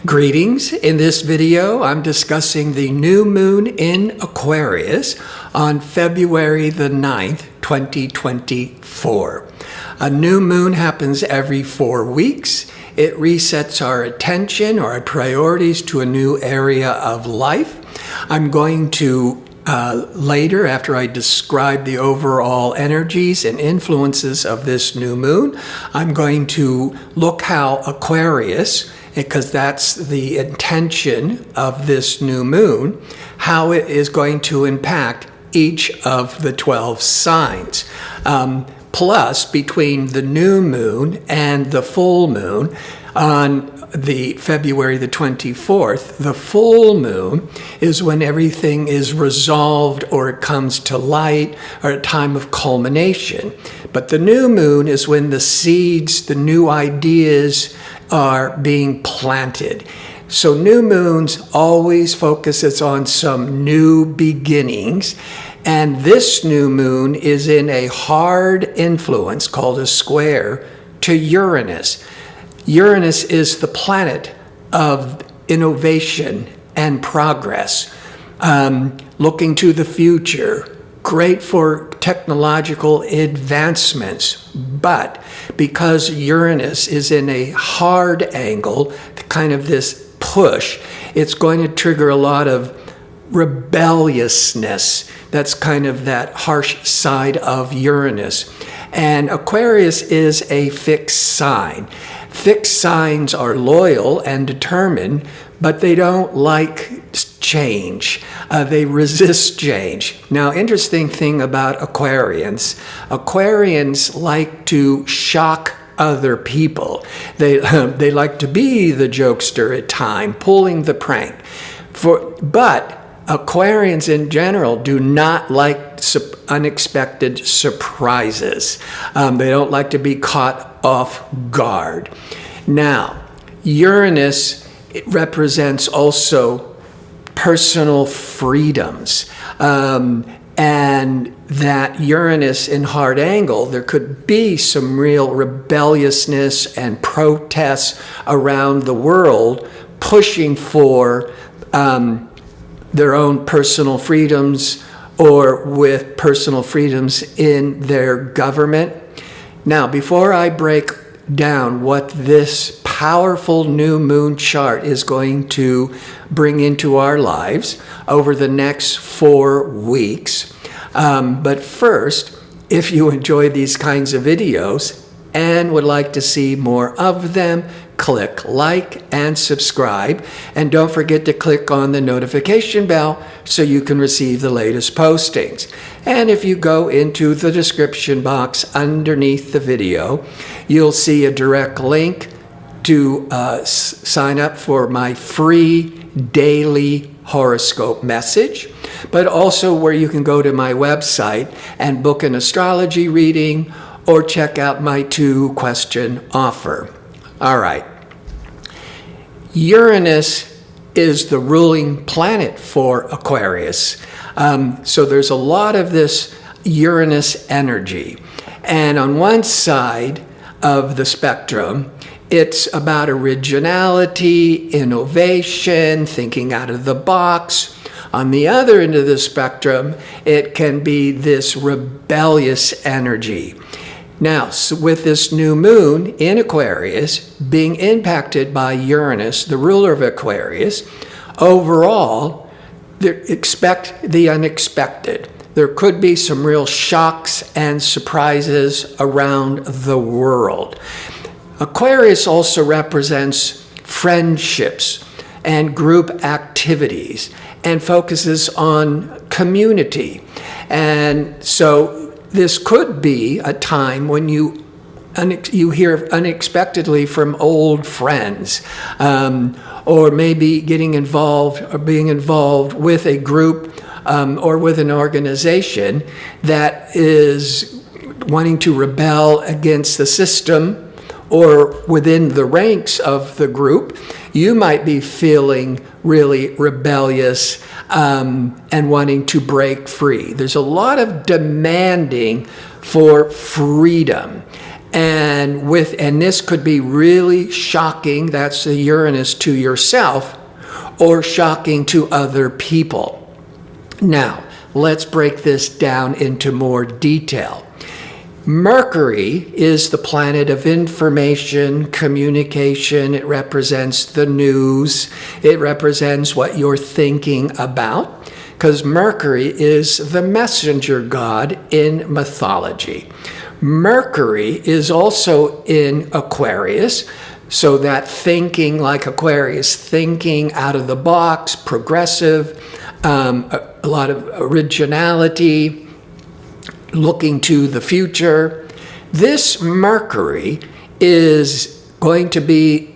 Greetings. In this video, I'm discussing the new moon in Aquarius on February the 9th, 2024. A new moon happens every 4 weeks. It resets our attention or our priorities to a new area of life. I'm going to later, after I describe the overall energies and influences of this new moon, I'm going to look how Aquarius, because that's the intention of this new moon, how it is going to impact each of the 12 signs. Plus, between the new moon and the full moon, on the February the 24th, the full moon is when everything is resolved or it comes to light or a time of culmination. But the new moon is when the seeds, the new ideas are being planted. So new moons always focuses on some new beginnings. And this new moon is in a hard influence called a square to Uranus. Uranus is the planet of innovation and progress, looking to the future, great for technological advancements. But because Uranus is in a hard angle, kind of this push, it's going to trigger a lot of rebelliousness. That's kind of that harsh side of Uranus. And Aquarius is a fixed sign. Fixed signs are loyal and determined, but they don't like change. They resist change. Now, interesting thing about Aquarians like to shock other people. They like to be the jokester at time, pulling the prank. But Aquarians in general do not like unexpected surprises. They don't like to be caught off guard. Now, Uranus, it represents also personal freedoms. And that Uranus in hard angle, there could be some real rebelliousness and protests around the world pushing for their own personal freedoms or with personal freedoms in their government. Now, before I break down what this powerful new moon chart is going to bring into our lives over the next 4 weeks, but first, if you enjoy these kinds of videos and would like to see more of them, click like and subscribe, and don't forget to click on the notification bell so you can receive the latest postings. And if you go into the description box underneath the video, you'll see a direct link to sign up for my free daily horoscope message, but also where you can go to my website and book an astrology reading or check out my 2-question offer. All right. Uranus is the ruling planet for Aquarius. So there's a lot of this Uranus energy. And on one side of the spectrum, it's about originality, innovation, thinking out of the box. On the other end of the spectrum, it can be this rebellious energy. Now, so with this new moon in Aquarius being impacted by Uranus, the ruler of Aquarius, overall, expect the unexpected. There could be some real shocks and surprises around the world. Aquarius also represents friendships and group activities and focuses on community. And so this could be a time when you hear unexpectedly from old friends, or maybe getting involved or being involved with a group or with an organization that is wanting to rebel against the system or within the ranks of the group. You might be feeling really rebellious and wanting to break free. There's a lot of demanding for freedom. And this could be really shocking. That's the Uranus to yourself, or shocking to other people. Now, let's break this down into more detail. Mercury is the planet of information, communication. It represents the news. It represents what you're thinking about, because Mercury is the messenger god in mythology. Mercury is also in Aquarius, so that thinking like Aquarius, thinking out of the box, progressive, a lot of originality, looking to the future. This Mercury is going to be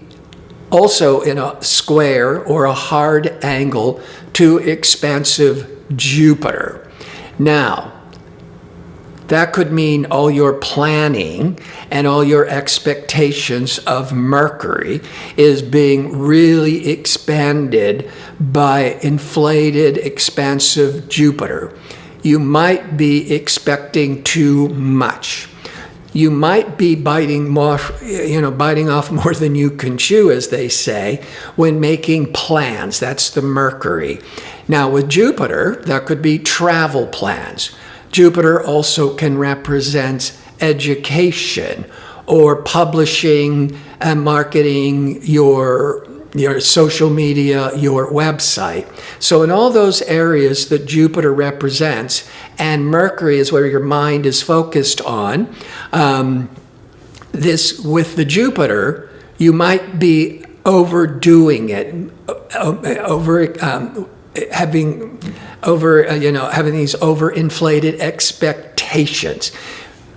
also in a square or a hard angle to expansive Jupiter. Now, that could mean all your planning and all your expectations of Mercury is being really expanded by inflated, expansive Jupiter. You might be expecting too much. You might be biting off more than you can chew, as they say, when making plans. That's the Mercury. Now, with Jupiter, that could be travel plans. Jupiter also can represent education or publishing and marketing your social media, your website. So in all those areas that Jupiter represents, and Mercury is where your mind is focused on, with the Jupiter, you might be overdoing it, having these overinflated expectations.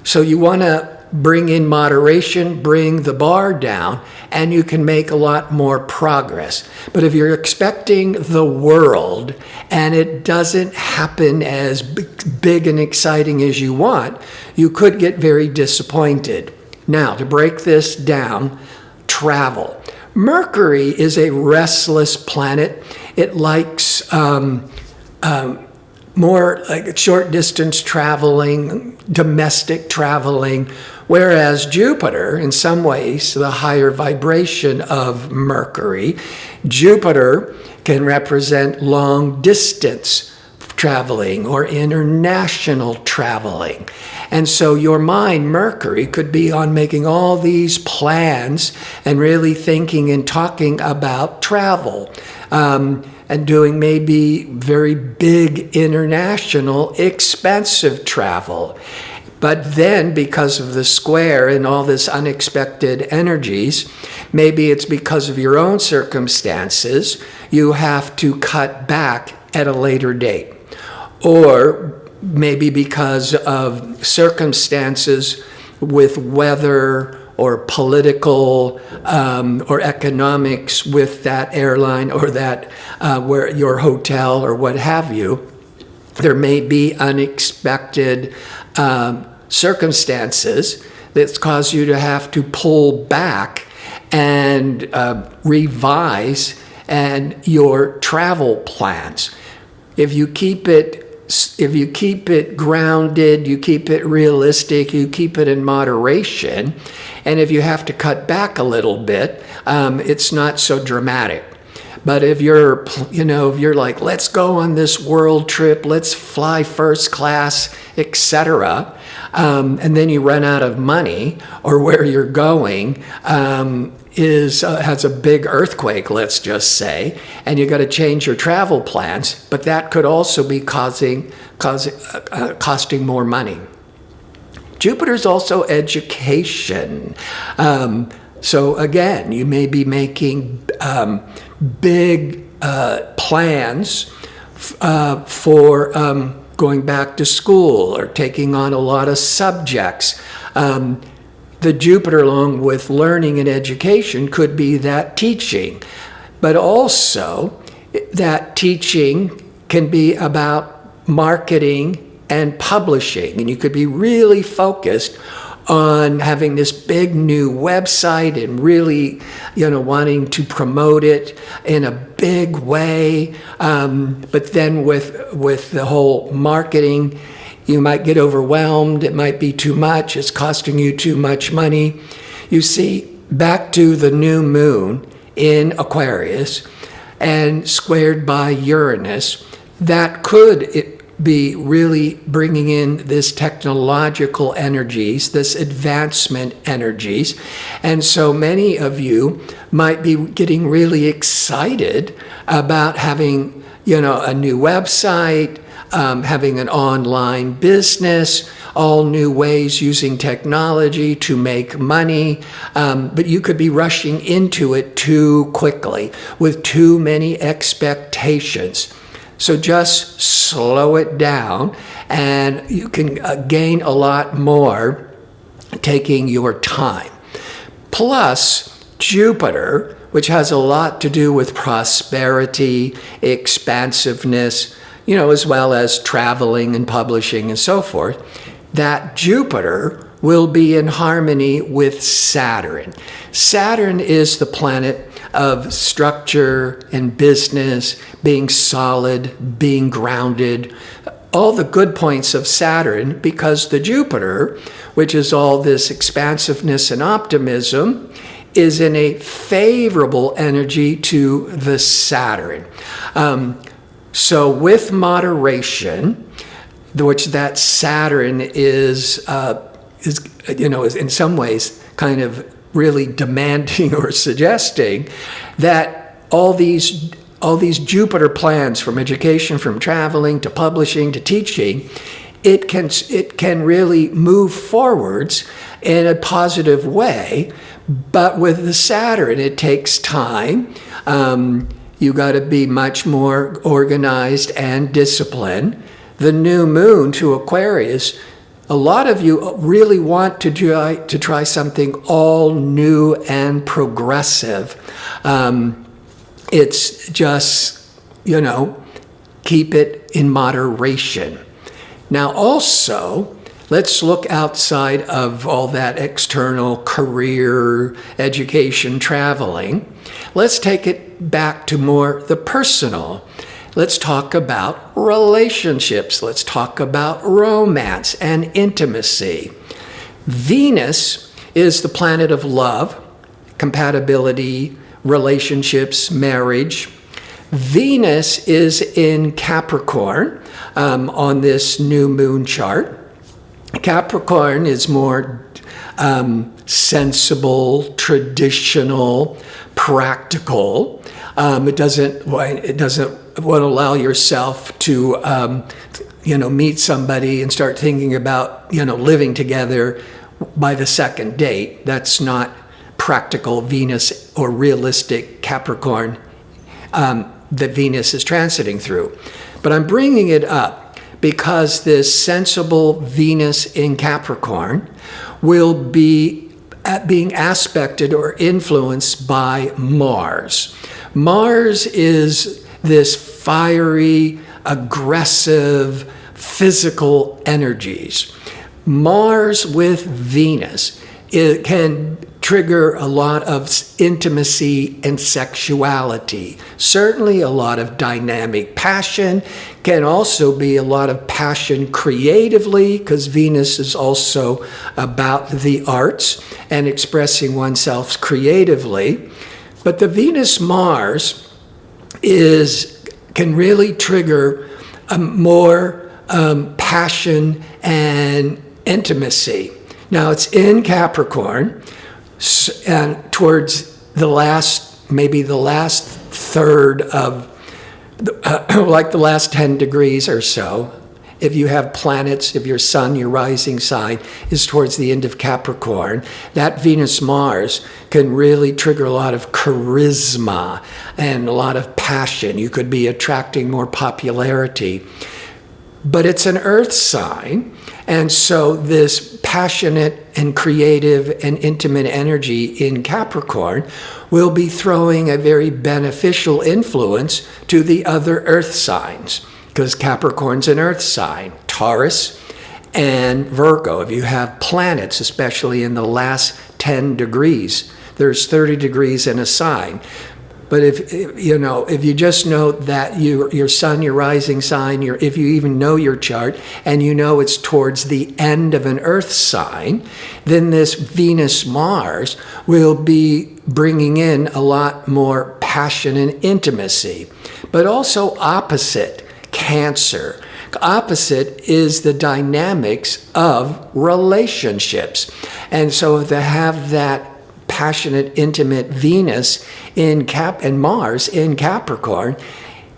So you want to bring in moderation, bring the bar down, and you can make a lot more progress. But if you're expecting the world and it doesn't happen as big and exciting as you want, you could get very disappointed. Now, to break this down, travel. Mercury is a restless planet. It likes more like short distance traveling, domestic traveling, whereas Jupiter, in some ways, the higher vibration of Mercury, Jupiter can represent long distance traveling or international traveling. And so your mind, Mercury, could be on making all these plans and really thinking and talking about travel. And doing maybe very big international expensive travel. But then, because of the square and all this unexpected energies, maybe it's because of your own circumstances, you have to cut back at a later date. Or maybe because of circumstances with weather or political or economics with that airline or that where your hotel or what have you, there may be unexpected circumstances that cause you to have to pull back and revise your travel plans. If you keep it grounded, you keep it realistic, you keep it in moderation, and if you have to cut back a little bit, it's not so dramatic. But if you're like, let's go on this world trip, let's fly first class, etc., and then you run out of money, or where you're going has a big earthquake, let's just say, and you got to change your travel plans, but that could also be costing more money. Jupiter's also education. So again, you may be making big plans for going back to school or taking on a lot of subjects. The Jupiter, along with learning and education, could be that teaching. But also, that teaching can be about marketing and publishing. And you could be really focused on having this big new website and really, wanting to promote it in a big way. But then with the whole marketing, You might get overwhelmed. It might be too much. It's costing you too much money. You see, back to the new moon in Aquarius and squared by Uranus, that could be really bringing in this technological energies, this advancement energies. And so many of you might be getting really excited about having, a new website, having an online business, all new ways using technology to make money, but you could be rushing into it too quickly with too many expectations. So just slow it down, and you can gain a lot more taking your time. Plus, Jupiter, which has a lot to do with prosperity, expansiveness, as well as traveling and publishing and so forth, that Jupiter will be in harmony with Saturn. Saturn is the planet of structure and business, being solid, being grounded, all the good points of Saturn, because the Jupiter, which is all this expansiveness and optimism, is in a favorable energy to the Saturn. So with moderation, which that Saturn is in some ways kind of really demanding or suggesting that all these Jupiter plans, from education, from traveling to publishing to teaching, it can really move forwards in a positive way. But with the Saturn, it takes time. You got to be much more organized and disciplined. The new moon to Aquarius, a lot of you really want to try something all new and progressive. It's just, keep it in moderation. Now also, let's look outside of all that external career, education, traveling. Let's take it back to more the personal. Let's talk about relationships. Let's talk about romance and intimacy. Venus is the planet of love, compatibility, relationships, marriage. Venus is in Capricorn on this new moon chart. Capricorn is more sensible, traditional, practical. It doesn't want to allow yourself to, meet somebody and start thinking about, living together by the second date. That's not practical Venus or realistic Capricorn that Venus is transiting through. But I'm bringing it up because this sensible Venus in Capricorn will be being aspected or influenced by Mars. Mars is this fiery, aggressive, physical energies. Mars with Venus, it can trigger a lot of intimacy and sexuality. Certainly a lot of dynamic passion. Can also be a lot of passion creatively, because Venus is also about the arts and expressing oneself creatively. But the Venus-Mars can really trigger more passion and intimacy. Now it's in Capricorn, and towards the last third of, like the last 10 degrees or so. If you have planets, if your sun, your rising sign is towards the end of Capricorn, that Venus-Mars can really trigger a lot of charisma and a lot of passion. You could be attracting more popularity. But it's an earth sign, and so this passionate and creative and intimate energy in Capricorn will be throwing a very beneficial influence to the other earth signs, because Capricorn's an earth sign. Taurus and Virgo, if you have planets, especially in the last 10 degrees, there's 30 degrees in a sign. But if you just know that your sun, your rising sign, if you even know your chart and you know it's towards the end of an earth sign, then this Venus-Mars will be bringing in a lot more passion and intimacy. But also opposite, Cancer. Opposite is the dynamics of relationships. And so to have that passionate, intimate Venus and Mars in Capricorn,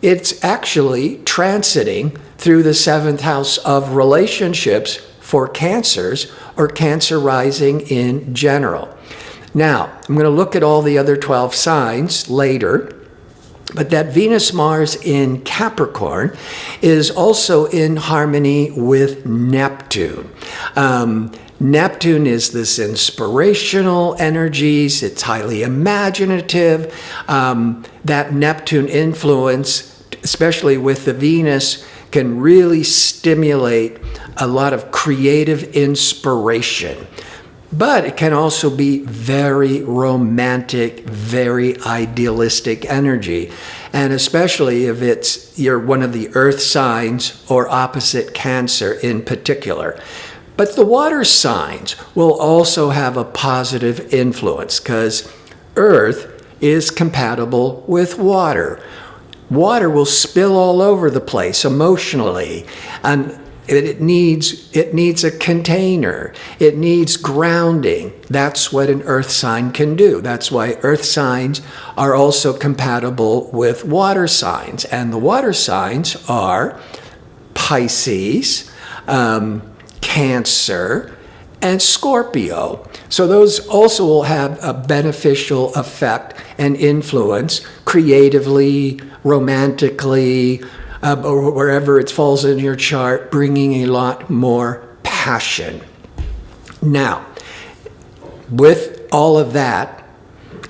it's actually transiting through the 7th house of relationships for Cancers or Cancer rising in general. Now, I'm going to look at all the other 12 signs later, but that Venus-Mars in Capricorn is also in harmony with Neptune. Neptune is this inspirational energies. It's highly imaginative. That Neptune influence, especially with the Venus, can really stimulate a lot of creative inspiration. But it can also be very romantic, very idealistic energy. And especially if you're one of the earth signs or opposite Cancer in particular. But the water signs will also have a positive influence because earth is compatible with water. Water will spill all over the place emotionally, and it needs a container. It needs grounding. That's what an earth sign can do. That's why earth signs are also compatible with water signs. And the water signs are Pisces, Cancer, and Scorpio. So those also will have a beneficial effect and influence creatively, romantically, or wherever it falls in your chart, bringing a lot more passion. Now, with all of that,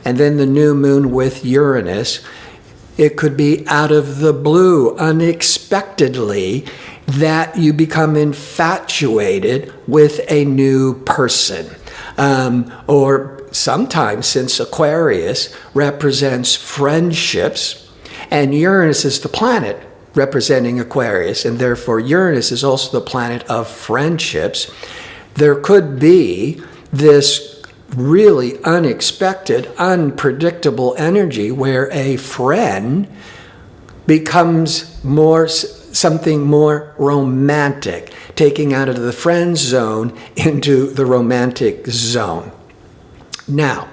and then the new moon with Uranus, it could be out of the blue, unexpectedly, that you become infatuated with a new person. Or sometimes, since Aquarius represents friendships, and Uranus is the planet representing Aquarius, and therefore Uranus is also the planet of friendships, there could be this really unexpected, unpredictable energy where a friend becomes something more romantic, taking out of the friend zone into the romantic zone. Now,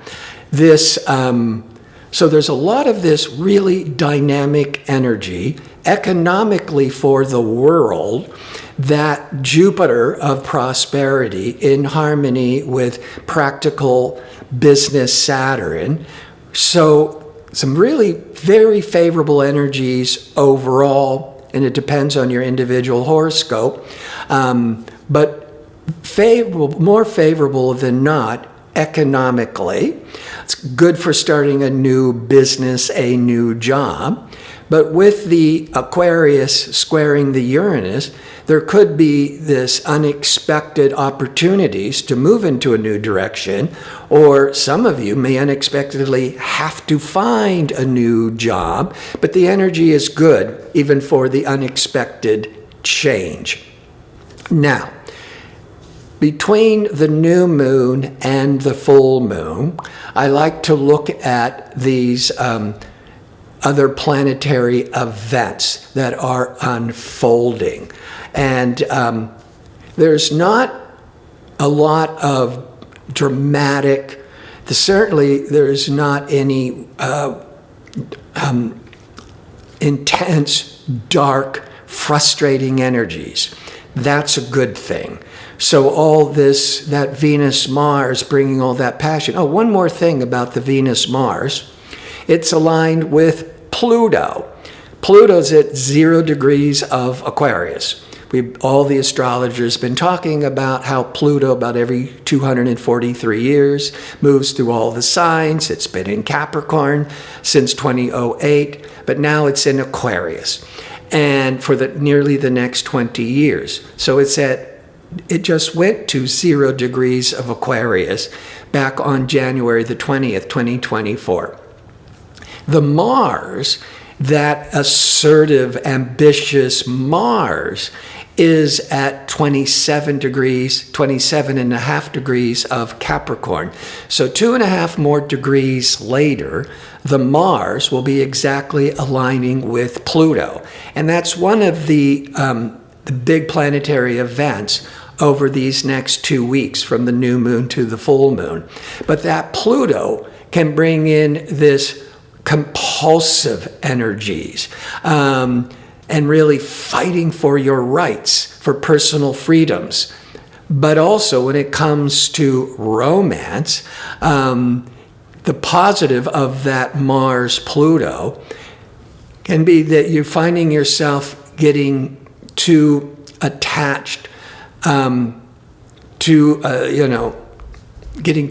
so there's a lot of this really dynamic energy economically for the world, that Jupiter of prosperity in harmony with practical business Saturn. So some really very favorable energies overall, and it depends on your individual horoscope, but more favorable than not economically. It's good for starting a new business, a new job. But with the Aquarius squaring the Uranus, there could be this unexpected opportunities to move into a new direction, or some of you may unexpectedly have to find a new job, but the energy is good even for the unexpected change. Now, between the new moon and the full moon, I like to look at these other planetary events that are unfolding. And there's not a lot of dramatic, certainly there's not any intense, dark, frustrating energies. That's a good thing. So all this, that Venus-Mars bringing all that passion. Oh, one more thing about the Venus-Mars. It's aligned with Pluto. Pluto's at 0 degrees of Aquarius. All the astrologers been talking about how Pluto, about every 243 years, moves through all the signs. It's been in Capricorn since 2008, but now it's in Aquarius, and for nearly the next 20 years. So it just went to 0 degrees of Aquarius back on January the 20th, 2024. The Mars, that assertive, ambitious Mars, is at 27 degrees, 27 and a half degrees of Capricorn. So 2.5 more degrees later, the Mars will be exactly aligning with Pluto. And that's one of the big planetary events over these next 2 weeks, from the new moon to the full moon. But that Pluto can bring in this compulsive energies, and really fighting for your rights, for personal freedoms. But also when it comes to romance, the positive of that Mars-Pluto can be that you're finding yourself getting too attached, getting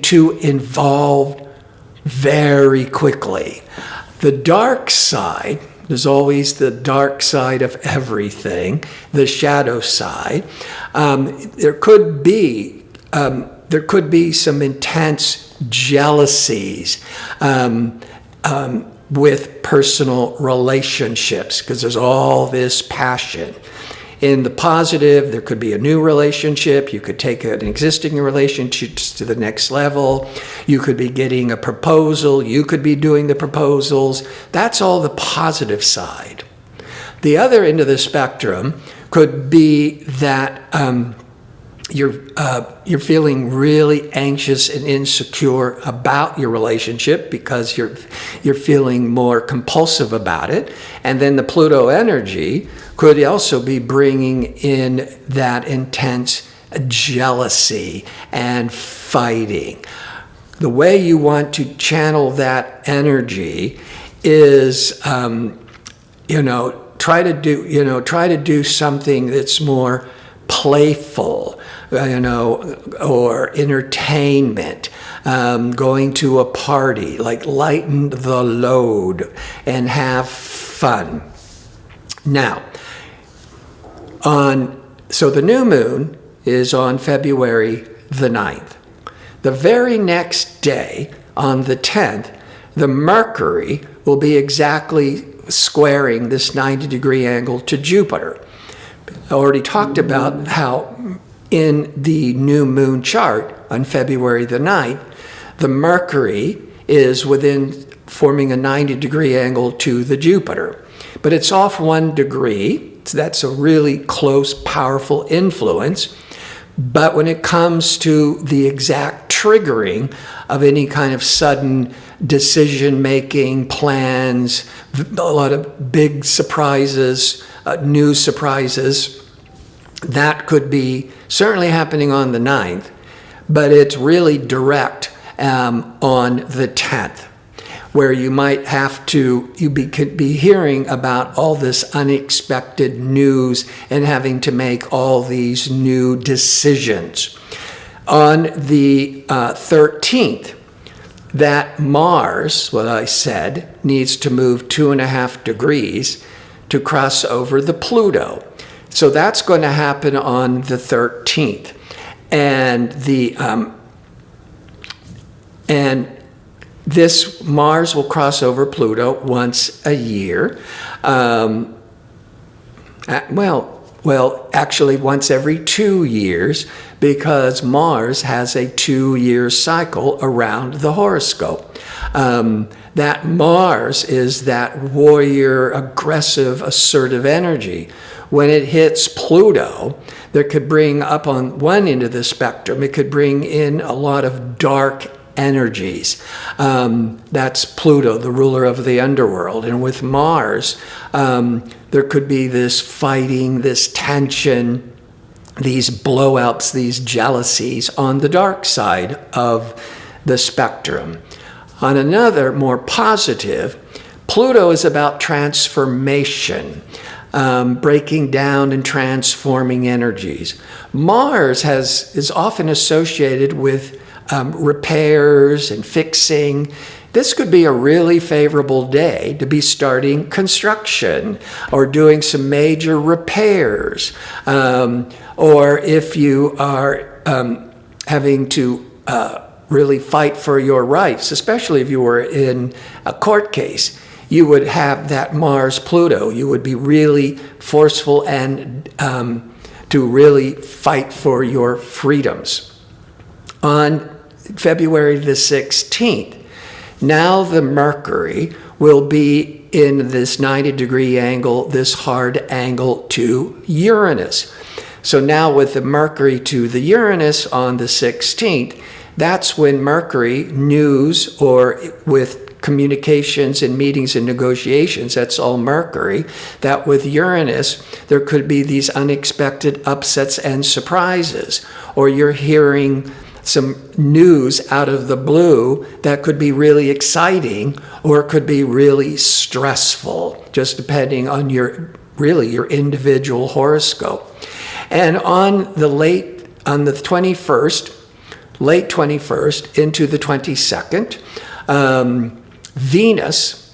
too involved very quickly. The dark side, there's always the dark side of everything, the shadow side. There could be some intense jealousies with personal relationships, because there's all this passion. In the positive, there could be a new relationship. You could take an existing relationship to the next level. You could be getting a proposal. You could be doing the proposals. That's all the positive side. The other end of the spectrum could be that you're feeling really anxious and insecure about your relationship because you're feeling more compulsive about it. And then the Pluto energy could also be bringing in that intense jealousy and fighting. The way you want to channel that energy is, try to do something that's more playful, or entertainment, going to a party, like lighten the load and have fun. Now, so the new moon is on February the 9th. The very next day, on the 10th, the Mercury will be exactly squaring this 90-degree angle to Jupiter. I already talked about how in the new moon chart on February the 9th, the Mercury is forming a 90-degree angle to the Jupiter. But it's off 1 degree. So that's a really close, powerful influence. But when it comes to the exact triggering of any kind of sudden decision-making, plans, a lot of big surprises, news surprises, that could be certainly happening on the 9th, but it's really direct on the 10th, where you might could be hearing about all this unexpected news and having to make all these new decisions. On the 13th, that Mars, what I said, needs to move 2.5 degrees to cross over the Pluto. So that's going to happen on the 13th. And this Mars will cross over Pluto once a year. Actually once every 2 years, because Mars has a 2-year cycle around the horoscope. That Mars is that warrior, aggressive, assertive energy. When it hits Pluto, that could bring up on one end of the spectrum, it could bring in a lot of dark energies. That's Pluto, the ruler of the underworld. And with Mars, there could be this fighting, this tension, these blowouts, these jealousies on the dark side of the spectrum. On another, more positive, Pluto is about transformation, breaking down and transforming energies. Mars is often associated with repairs and fixing. This could be a really favorable day to be starting construction or doing some major repairs. Or if you are having to really fight for your rights, especially if you were in a court case, you would have that Mars-Pluto. You would be really forceful and to really fight for your freedoms. On February the 16th, now the Mercury will be in this 90-degree angle, this hard angle to Uranus. So now with the Mercury to the Uranus on the 16th, that's when Mercury, news, or with communications and meetings and negotiations, that's all Mercury, that with Uranus, there could be these unexpected upsets and surprises, or you're hearing some news out of the blue that could be really exciting or could be really stressful, just depending on your individual horoscope. And on the 21st, late 21st into the 22nd, Venus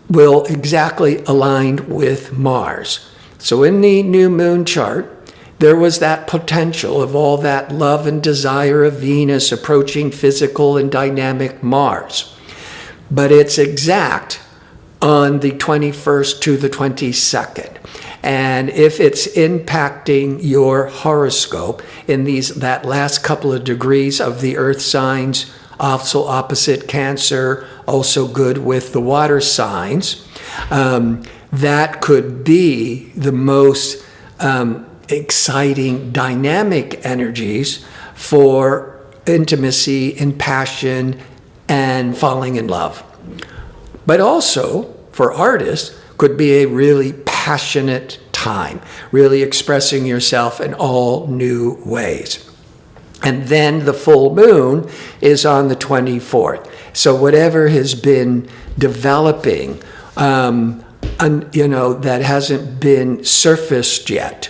will exactly align with Mars. So in the new moon chart, there was that potential of all that love and desire of Venus approaching physical and dynamic Mars. But it's exact on the 21st to the 22nd. And if it's impacting your horoscope in that last couple of degrees of the earth signs, also opposite Cancer, also good with the water signs, that could be the most exciting, dynamic energies for intimacy and passion and falling in love. But also, for artists, could be a really passionate time, really expressing yourself in all new ways. And then the full moon is on the 24th. So whatever has been developing, that hasn't been surfaced yet,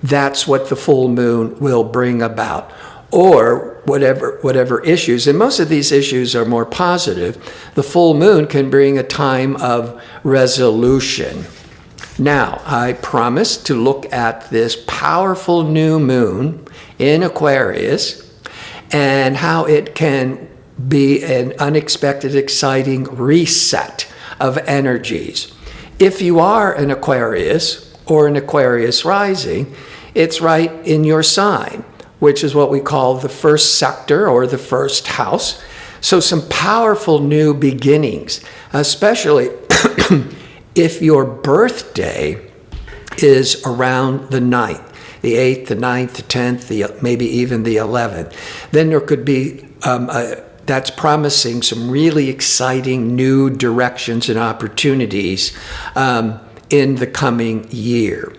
that's what the full moon will bring about. Or whatever issues, and most of these issues are more positive, the full moon can bring a time of resolution. Now, I promise to look at this powerful new moon in Aquarius and how it can be an unexpected, exciting reset of energies. If you are an Aquarius or an Aquarius rising, it's right in your sign, which is what we call the first sector or the first house. So some powerful new beginnings, especially if your birthday is around the 9th, the 8th, the 9th, the 10th, maybe even the 11th. Then there could be, that's promising some really exciting new directions and opportunities in the coming year.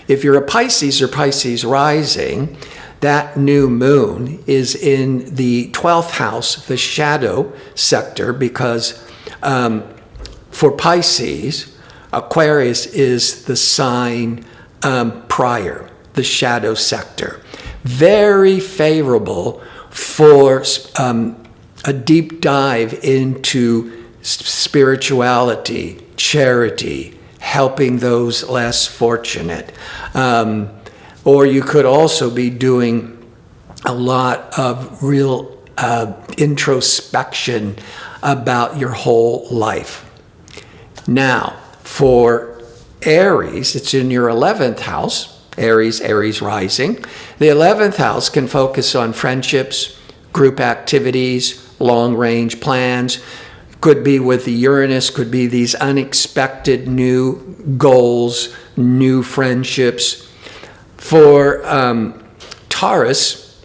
If you're a Pisces or Pisces rising, that new moon is in the 12th house, the shadow sector, because for Pisces, Aquarius is the sign prior, the shadow sector. Very favorable for a deep dive into spirituality, charity, helping those less fortunate. Or you could also be doing a lot of real introspection about your whole life. Now, for Aries, it's in your 11th house, Aries rising. The 11th house can focus on friendships, group activities, long-range plans. Could be with the Uranus, could be these unexpected new goals, new friendships. For Taurus,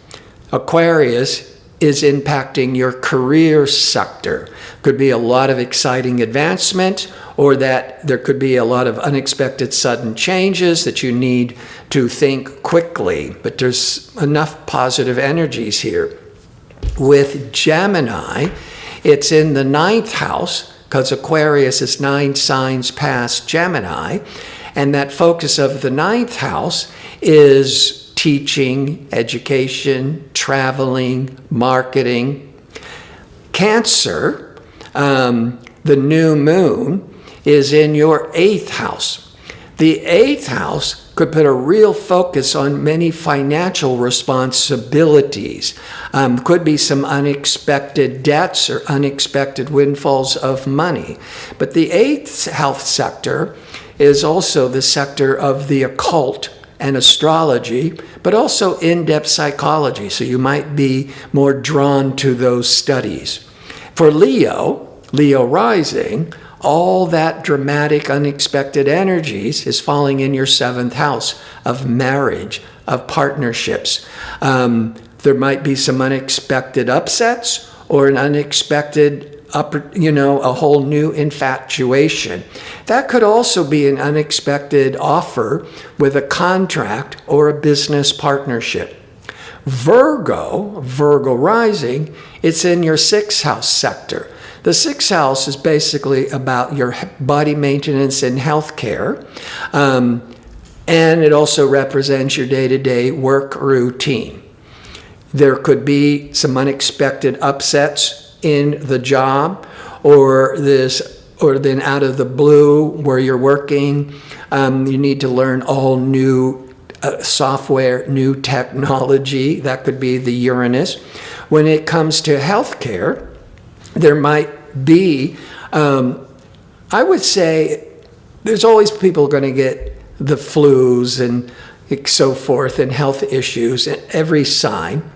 Aquarius is impacting your career sector. Could be a lot of exciting advancement, or that there could be a lot of unexpected sudden changes that you need to think quickly. But there's enough positive energies here. With Gemini, it's in the 9th house, because Aquarius is 9 signs past Gemini, and that focus of the 9th house is teaching, education, traveling, marketing. Cancer, the new moon, is in your 8th house. The 8th house could put a real focus on many financial responsibilities. Could be some unexpected debts or unexpected windfalls of money. But the 8th house sector is also the sector of the occult and astrology, but also in-depth psychology. So you might be more drawn to those studies. For Leo rising, all that dramatic, unexpected energies is falling in your 7th house of marriage, of partnerships. There might be some unexpected upsets or an unexpected a whole new infatuation. That could also be an unexpected offer with a contract or a business partnership. Virgo rising, it's in your 6th house sector. The 6th house is basically about your body maintenance and health care. And it also represents your day-to-day work routine. There could be some unexpected upsets in the job, or then out of the blue where you're working, you need to learn all new software, new technology. That could be the Uranus. When it comes to healthcare, there might be, I would say, there's always people going to get the flus and so forth and health issues in every sign.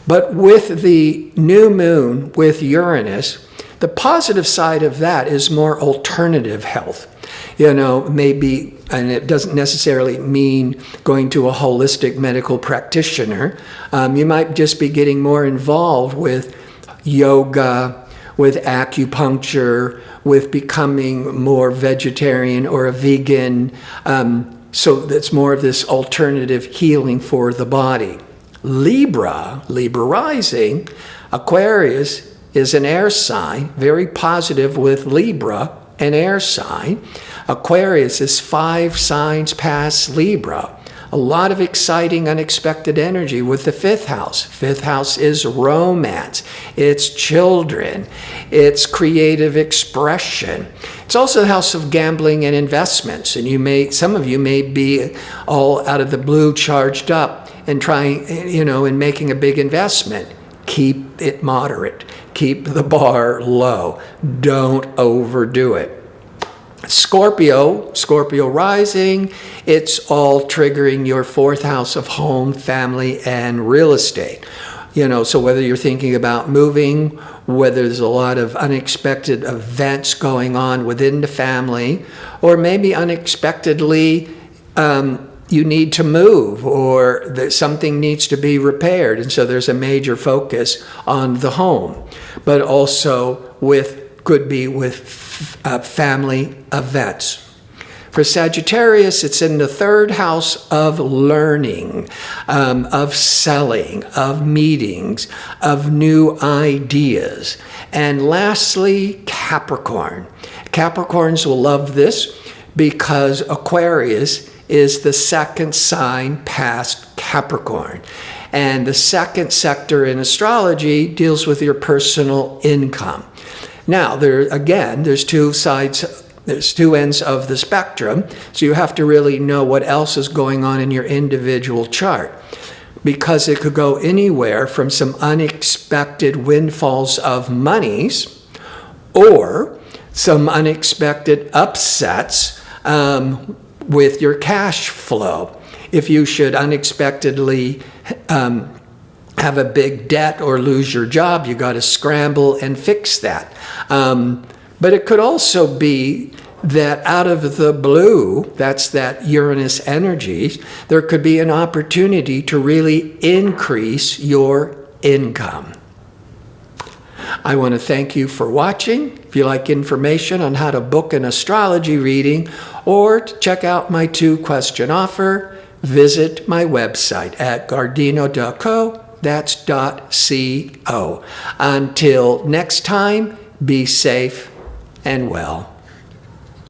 But with the new moon, with Uranus, the positive side of that is more alternative health. Maybe, and it doesn't necessarily mean going to a holistic medical practitioner. You might just be getting more involved with yoga, with acupuncture, with becoming more vegetarian or a vegan. So that's more of this alternative healing for the body. Libra rising, Aquarius is an air sign, very positive with Libra, an air sign. Aquarius is 5 signs past Libra. A lot of exciting, unexpected energy with the 5th house. 5th house is romance. It's children. It's creative expression. It's also the house of gambling and investments. And some of you may be all out of the blue charged up and trying, and making a big investment. Keep it moderate. Keep the bar low. Don't overdo it. Scorpio rising, it's all triggering your 4th house of home, family, and real estate. So whether you're thinking about moving, whether there's a lot of unexpected events going on within the family, or maybe unexpectedly, you need to move, or that something needs to be repaired. And so there's a major focus on the home, but also could be with family events. For Sagittarius, it's in the 3rd house of learning, of selling, of meetings, of new ideas. And lastly, Capricorn. Capricorns will love this because Aquarius is the 2nd sign past Capricorn. And the 2nd sector in astrology deals with your personal income. Now, there's 2 sides, there's 2 ends of the spectrum, so you have to really know what else is going on in your individual chart, because it could go anywhere from some unexpected windfalls of monies or some unexpected upsets with your cash flow. If you should unexpectedly have a big debt or lose your job, you got to scramble and fix that. But it could also be that out of the blue, that's that Uranus energy, there could be an opportunity to really increase your income. I want to thank you for watching. If you like information on how to book an astrology reading or to check out my 2-question offer, visit my website at gardino.co. That's .co. Until next time, be safe and well.